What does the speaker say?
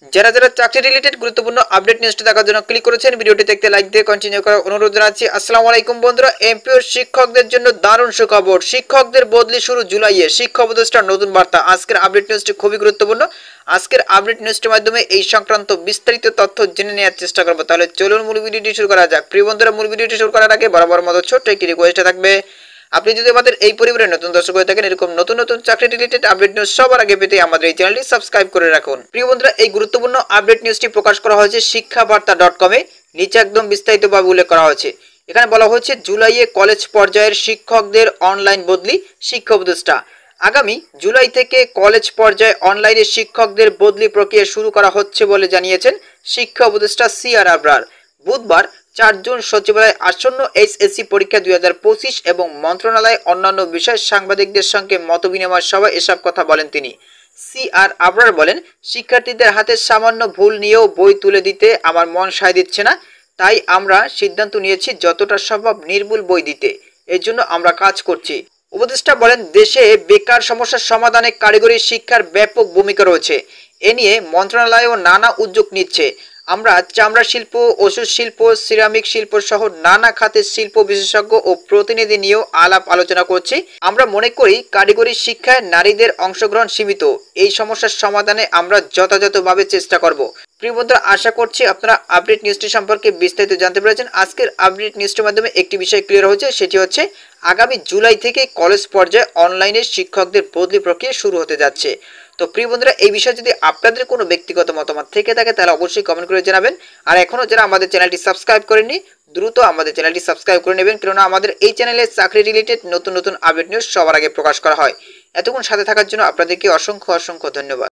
যারা যারা চাকরি রিলেটেড গুরুত্বপূর্ণ আপডেট নিউজটি দেখার জন্য ক্লিক করেছেন, ভিডিওটি দেখতে লাইক দিয়ে কন্টিনিউ করার অনুরোধ জানাচ্ছি। আসসালামু আলাইকুম বন্ধুরা, এমপিও শিক্ষকদের জন্য দারুণ সুখবর, শিক্ষকদের বদলি শুরু জুলাইয়ে, শিক্ষা উপদেষ্টার নতুন বার্তা। আজকের আপডেট নিউজটি খুবই গুরুত্বপূর্ণ। আজকের আপডেট নিউজটির মাধ্যমে এই সংক্রান্ত বিস্তারিত তথ্য জেনে নেওয়ার চেষ্টা করবো। তাহলে চলুন মূল ভিডিওটি শুরু করা যাক। প্রিয় বন্ধুরা, মূল ভিডিওটি শুরু করার আগে বরাবর মতো ছোট্ট একটি রিকোয়েস্ট থাকবে, আপনি যদি আমাদের এই পরিবারের নতুন দর্শক হয়ে থাকেন, এরকম নতুন নতুন চাকরি রিলেটেড আপডেট নিউজ সবার আগে পেতে আমাদের এই চ্যানেলটি সাবস্ক্রাইব করে রাখুন। প্রিয় বন্ধুরা, এই গুরুত্বপূর্ণ আপডেট নিউজটি প্রকাশ করা হয়েছে শিক্ষাবার্তা.com-এ। নিচে একদম বিস্তারিতভাবে উল্লেখ করা হয়েছে। এখানে বলা হচ্ছে জুলাইয়ে কলেজ পর্যায়ের শিক্ষকদের অনলাইন বদলি, শিক্ষা উপদেষ্টা। আগামী জুলাই থেকে কলেজ পর্যায়ে অনলাইনে শিক্ষকদের বদলি প্রক্রিয়া শুরু করা হচ্ছে বলে জানিয়েছেন শিক্ষা উপদেষ্টা CR আবরার। বুধবার 4 জুন সচিবালয়ে আসন্ন এইচএসসি পরীক্ষা 2025 এবং মন্ত্রণালয়ে অন্যান্য বিষয় সাংবাদিকদের সঙ্গে মতবিনিময় সভায় এসব কথা বলেন তিনি। CR আবরার বলেন, শিক্ষার্থীদের হাতে সামান্য ভুল নিয়েও বই তুলে দিতে আমার মন সায় দিচ্ছে না, তাই আমরা সিদ্ধান্ত নিয়েছি যতটা সম্ভব নির্ভুল বই দিতে। এর জন্য আমরা কাজ করছি। উপদেষ্টা বলেন, দেশে বেকার সমস্যার সমাধানে কারিগরি শিক্ষার ব্যাপক ভূমিকা রয়েছে। এ নিয়ে মন্ত্রণালয়ও নানা উদ্যোগ নিচ্ছে। আমরা চামড়া শিল্প, ওষুধ শিল্প, সিরামিক শিল্প সহ নানা খাতের শিল্প বিশেষজ্ঞ ও প্রতিনিধি নিয়েও আলাপ আলোচনা করছি। আমরা মনে করি কারিগরি শিক্ষায় নারীদের অংশগ্রহণ সীমিত। এই সমস্যার সমাধানে আমরা যথাযথভাবে চেষ্টা করব। প্রিয় বন্ধুরা, আশা করছি আপনারা আপডেট নিউজটি সম্পর্কে বিস্তারিত জানতে পেরেছেন। আজকের আপডেট নিউজটির মাধ্যমে একটি বিষয় ক্লিয়ার হয়েছে, সেটি হচ্ছে আগামী জুলাই থেকে কলেজ পর্যায়ে অনলাইনে শিক্ষকদের বদলি প্রক্রিয়া শুরু হতে যাচ্ছে। তো প্রিয় বন্ধুরা, এই বিষয়ে যদি আপনাদের কোনো ব্যক্তিগত মতামত থেকে থাকে তাহলে অবশ্যই কমেন্ট করে জানাবেন। আর এখনও যারা আমাদের চ্যানেলটি সাবস্ক্রাইব করেননি, দ্রুত আমাদের চ্যানেলটি সাবস্ক্রাইব করে নেবেন, কেননা আমাদের এই চ্যানেলে চাকরি রিলেটেড নতুন নতুন আপডেট নিউজ সবার আগে প্রকাশ করা হয়। এতক্ষণ সাথে থাকার জন্য আপনাদেরকে অসংখ্য অসংখ্য ধন্যবাদ।